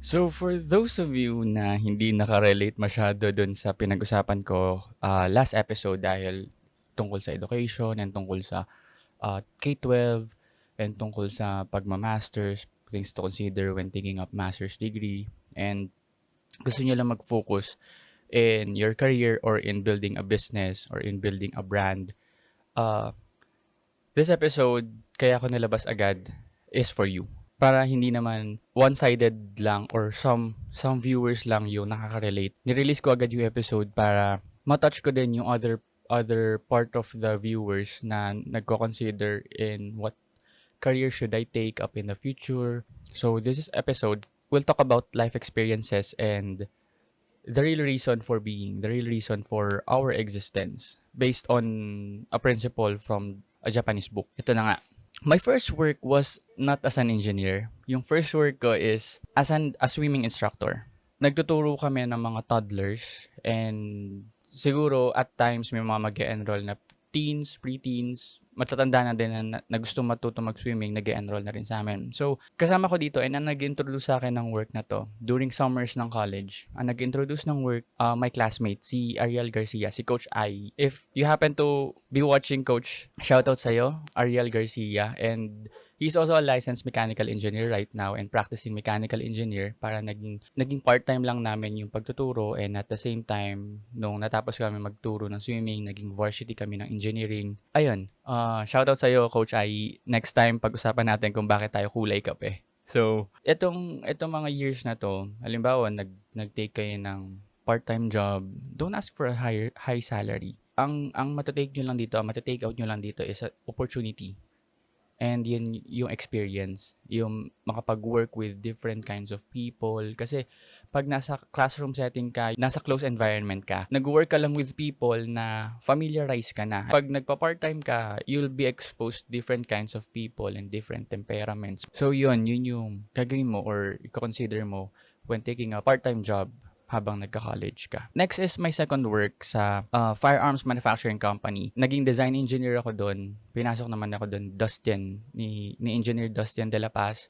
So for those of you na hindi nakarelate masyado dun sa pinag-usapan ko last episode dahil tungkol sa education and tungkol sa K-12 and tungkol sa pagma-masters, things to consider when taking up master's degree, and gusto nyo lang mag-focus in your career or in building a business or in building a brand, uh, this episode, kaya ko nilabas agad, is for you. Para hindi naman one-sided lang or some viewers lang yung nakaka-relate. Nirelease ko agad yung episode para matouch ko din yung other part of the viewers na nagko-consider in what career should I take up in the future. So this is episode, we'll talk about life experiences and the real reason for being, the real reason for our existence based on a principle from a Japanese book. Ito na nga. My first work was not as an engineer. Yung first work ko is as a swimming instructor. Nagtuturo kami ng mga toddlers and siguro at times may mga mag-enroll na teens, preteens, matatanda na din na gusto matuto mag-swimming, nag-enroll na rin sa amin. So, kasama ko dito and ang nag-introduce sa akin ng work na to during summers ng college. Ang nag-introduce ng work, my classmate, si Ariel Garcia, si Coach I. If you happen to be watching, Coach, shoutout sa'yo, Ariel Garcia. And he's also a licensed mechanical engineer right now and practicing mechanical engineer para naging part-time lang namin yung pagtuturo, and at the same time, nung natapos kami magturo ng swimming, naging varsity kami ng engineering. Ayun, shoutout sa'yo, Coach I. Next time, pag-usapan natin kung bakit tayo kulay kape. So, itong mga years na to, halimbawa, nag-take kayo ng part-time job, don't ask for a high salary. Ang matatake nyo lang dito, ang matatake out nyo lang dito is a opportunity. And yun yung experience, yung makapag-work with different kinds of people. Kasi pag nasa classroom setting ka, nasa close environment ka, nag-work ka lang with people na familiarize ka na. Pag nagpa-part-time ka, you'll be exposed to different kinds of people and different temperaments. So yun yung gagawin mo or i-consider mo when taking a part-time job habang nagka-college ka. Next is my second work sa firearms manufacturing company. Naging design engineer ako doon. Pinasok naman ako doon, Dustin, ni Engineer Dustin de la Paz.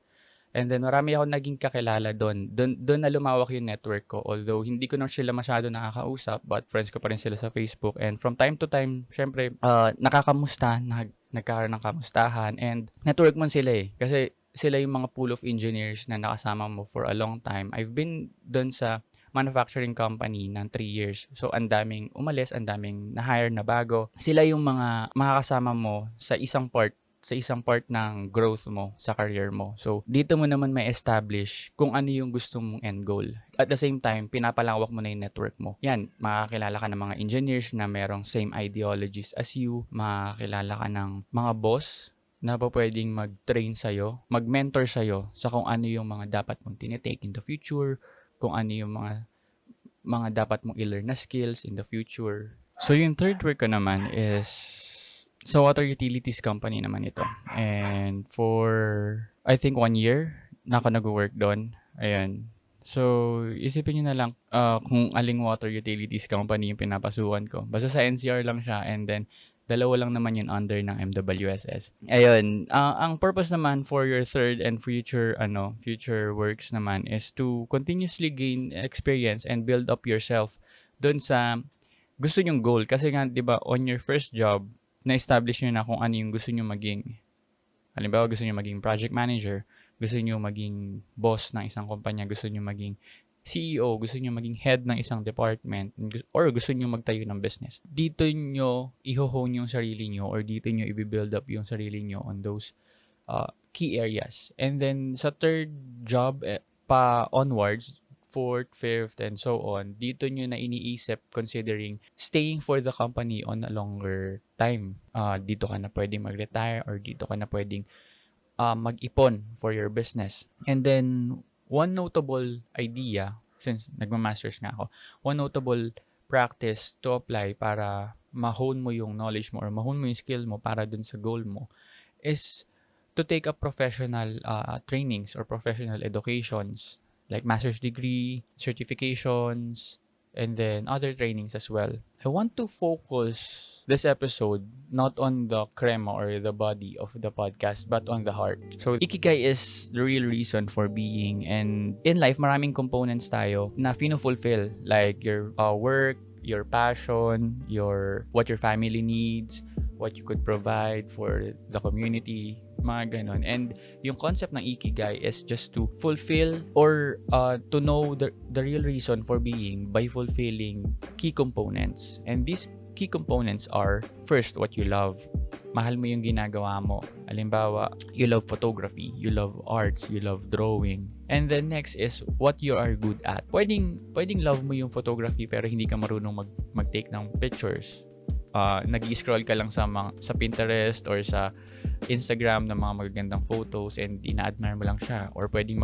And then marami ako naging kakilala doon. Doon na lumawak yung network ko. Although hindi ko na sila masyado nakakausap, but friends ko pa rin sila sa Facebook. And from time to time, syempre, nakakamusta, nagkaroon ng kamustahan. And network mo sila eh. Kasi sila yung mga pool of engineers na nakasama mo for a long time. I've been doon sa manufacturing company ng 3 years. So, ang daming umalis, ang daming na-hire na bago. Sila yung mga makakasama mo sa isang part ng growth mo sa career mo. So, dito mo naman may establish kung ano yung gusto mong end goal. At the same time, pinapalawak mo na yung network mo. Yan, makakilala ka ng mga engineers na merong same ideologies as you. Makakilala ka ng mga boss na pa pwedeng mag-train sa'yo, mag-mentor sa'yo sa kung ano yung mga dapat mong tinitake in the future, kung ano yung mga dapat mong i-learn na skills in the future. So, yung third work ko naman is sa water utilities company naman ito. And for, I think 1 year, na ako nag-work doon. Ayan. So, isipin nyo na lang kung aling water utilities company yung pinapasukan ko. Basta sa NCR lang siya, and then dalawa lang naman yun under ng MWSS. Ayun, ang purpose naman for your third and future works naman is to continuously gain experience and build up yourself doon sa gusto nyong goal. Kasi nga, 'di ba, on your first job, na-establish nyo na kung ano yung gusto nyo maging. Halimbawa, gusto nyo maging project manager, gusto nyo maging boss ng isang kumpanya, gusto nyo maging CEO, gusto nyo maging head ng isang department, or gusto nyo magtayo ng business. Dito nyo i-hone yung sarili nyo, or dito nyo i-build up yung sarili nyo on those key areas. And then, sa third job, pa onwards, fourth, fifth, and so on, dito nyo na iniisip considering staying for the company on a longer time. Dito ka na pwedeng mag-retire, or dito ka na pwedeng mag-ipon for your business. And then, one notable idea, since nagma-masters nga ako, one notable practice to apply para ma-hone mo yung knowledge mo or ma-hone mo yung skill mo para dun sa goal mo is to take up professional trainings or professional educations like master's degree, certifications, and then other trainings as well. I want to focus this episode not on the crema or the body of the podcast, but on the heart. So, Ikigai is the real reason for being, and in life, maraming components tayo na fino-fulfill, like your work, your passion, what your family needs, what you could provide for the community, mga ganon. And yung concept ng Ikigai is just to fulfill or to know the real reason for being by fulfilling key components. And these key components are, first, what you love. Mahal mo yung ginagawa mo. Halimbawa, you love photography, you love arts, you love drawing. And then next is what you are good at. Pwedeng love mo yung photography pero hindi ka marunong mag-take ng pictures. Nag-i-scroll ka lang sa Pinterest or sa Instagram ng mga magagandang photos and ina-admire mo lang siya. Or pwedeng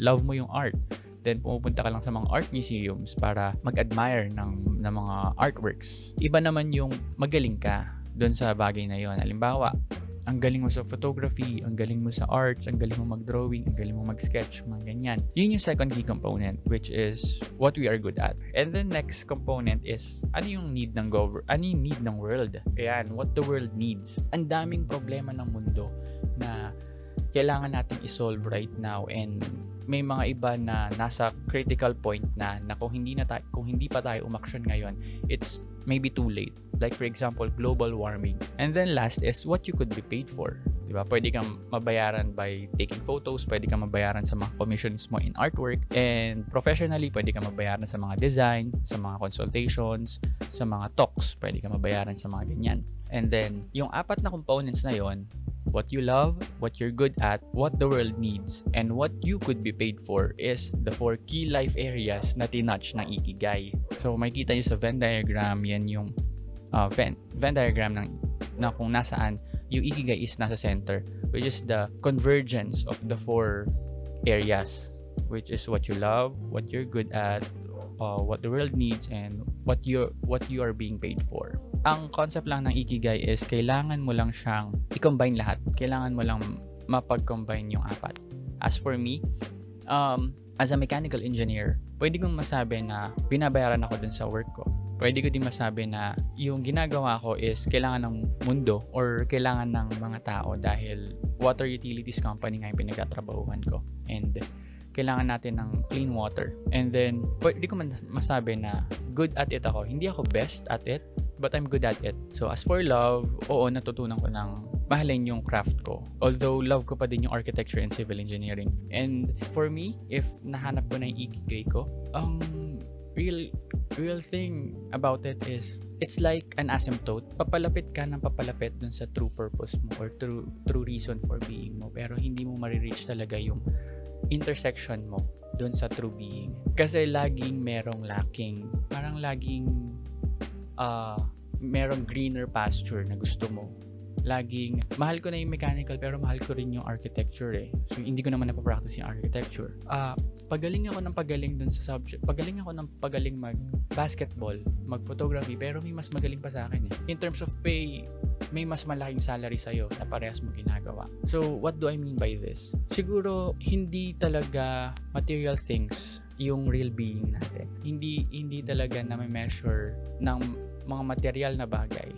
love mo yung art. Then pumupunta ka lang sa mga art museums para mag-admire ng mga artworks. Iba naman yung magaling ka doon sa bagay na yon. Halimbawa, ang galing mo sa photography, ang galing mo sa arts, ang galing mo mag-drawing, ang galing mo mag-sketch, mga ganyan. Yun yung second key component, which is what we are good at. And the next component is, ano yung need ng world? Ayan, what the world needs. Ang daming problema ng mundo na kailangan natin i-solve right now, and may mga iba na nasa critical point na kung hindi pa tayo umaksyon ngayon, it's maybe too late. Like for example, global warming. And then last is what you could be paid for. Diba? Pwede kang mabayaran by taking photos, pwede kang mabayaran sa mga commissions mo in artwork, and professionally, pwede kang mabayaran sa mga design, sa mga consultations, sa mga talks, pwede kang mabayaran sa mga ganyan. And then, yung apat na components na yon, what you love, what you're good at, what the world needs, and what you could be paid for is the 4 key life areas na tinouch ng Ikigai. So, makikita nyo sa Venn diagram, yan yung Venn diagram na kung nasaan yung Ikigai is nasa center, which is the convergence of the 4 areas, which is what you love, what you're good at, what the world needs, and what you are being paid for. Ang concept lang ng Ikigai is kailangan mo lang siyang i-combine lahat. Kailangan mo lang mapag-combine yung apat. As for me, as a mechanical engineer, pwede kong masabi na binabayaran ako dun sa work ko. Pwede ko din masabi na yung ginagawa ko is kailangan ng mundo or kailangan ng mga tao dahil water utilities company nga yung pinagtatrabahuhan ko. And kailangan natin ng clean water. And then, pwede ko masabi na good at it ako. Hindi ako best at it, but I'm good at it. So, as for love, oo, natutunan ko ng mahalin yung craft ko. Although, love ko pa din yung architecture and civil engineering. And for me, if nahanap ko na yung Ikigai ko, ang real thing about it is, it's like an asymptote. Papalapit ka ng papalapit dun sa true purpose mo or true reason for being mo. Pero hindi mo marireach talaga yung intersection mo dun sa true being. Kasi laging merong lacking. Parang laging merong greener pasture na gusto mo. Laging, mahal ko na yung mechanical pero mahal ko rin yung architecture eh. So, hindi ko naman napapractice yung architecture. Pagaling ako ng pagaling dun sa subject. Pagaling ako ng pagaling mag-basketball, mag-photography, pero may mas magaling pa sa akin eh. In terms of pay, may mas malaking salary sa'yo na parehas mo ginagawa. So, what do I mean by this? Siguro, hindi talaga material things yung real being natin. Hindi talaga na may measure ng mga material na bagay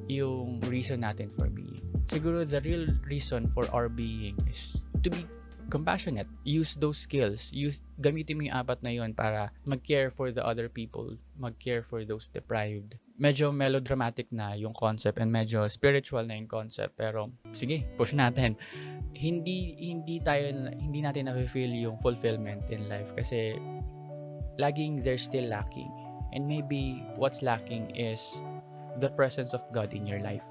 yung reason natin for being. Siguro the real reason for our being is to be compassionate. Use those skills. Gamitin mo yung apat na yun para mag-care for the other people, mag-care for those deprived. Medyo melodramatic na yung concept and medyo spiritual na yung concept, pero sige, push natin. Hindi natin na-feel yung fulfillment in life kasi laging there's still lacking. And maybe what's lacking is the presence of God in your life.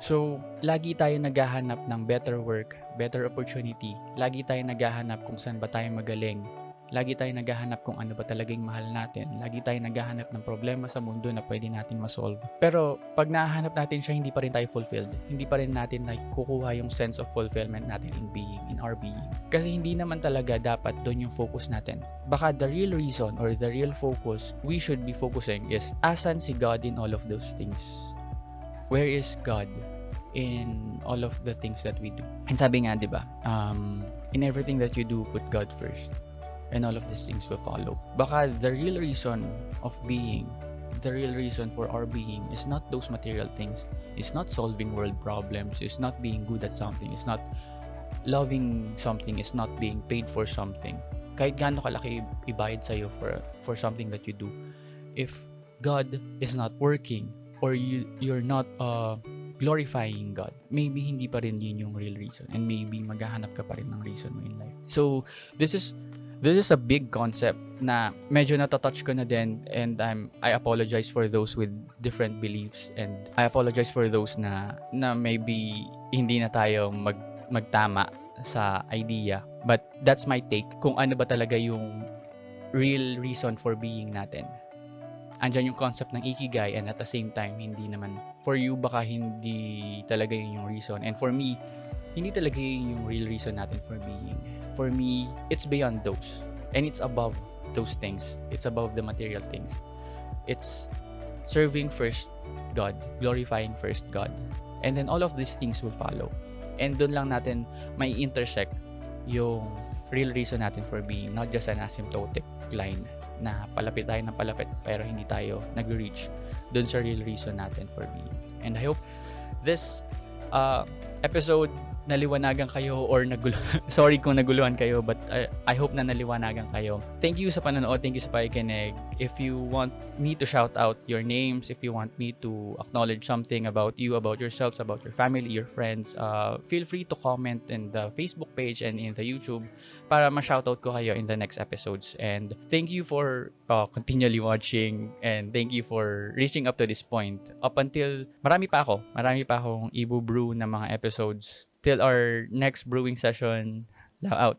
So, lagi tayo naghahanap ng better work, better opportunity. Lagi tayo naghahanap kung saan ba tayo magaling. Lagi tayo naghahanap kung ano ba talagang mahal natin. Lagi tayo naghahanap ng problema sa mundo na pwede natin masolve. Pero, pag nahanap natin siya, hindi pa rin tayo fulfilled. Hindi pa rin natin kukuha yung sense of fulfillment natin in our being. Kasi hindi naman talaga dapat doon yung focus natin. Baka the real reason or the real focus we should be focusing is, asan si God in all of those things? Where is God in all of the things that we do? And sabi nga, di ba, in everything that you do, put God first. and all of these things will follow. Baka the real reason of being, the real reason for our being is not those material things. It's not solving world problems. It's not being good at something. It's not loving something. It's not being paid for something. Kahit gaano kalaki ibayad sa'yo for something that you do, if God is not working or you're not glorifying God, maybe hindi pa rin yun yung real reason, and maybe maghahanap ka pa rin ng reason mo in life. So this is a big concept na medyo natatouch ko na din, and I apologize for those with different beliefs, and I apologize for those na maybe hindi na tayo magtama sa idea, but that's my take kung ano ba talaga yung real reason for being natin. Andyan yung concept ng Ikigai, and at the same time, hindi naman. For you, baka hindi talaga yun yung reason. And for me, hindi talaga yun yung real reason natin for being. For me, it's beyond those. And it's above those things. It's above the material things. It's serving first God, glorifying first God. And then all of these things will follow. And doon lang natin may intersect yung real reason natin for being, not just an asymptotic line na palapit tayo ng palapit pero hindi tayo nag-reach dun sa real reason natin for being. And I hope this episode naliwanagan kayo or sorry kung naguluhan kayo, but I hope na naliwanagan kayo. Thank you sa panonood, thank you sa pakikinig. If you want me to shout out your names, if you want me to acknowledge something about you, about yourselves, about your family, your friends, feel free to comment in the Facebook page and in the YouTube para ma-shoutout ko kayo in the next episodes. And thank you for continually watching, and thank you for reaching up to this point. Up until marami pa akong i-brew na mga episodes till our next brewing session. Out.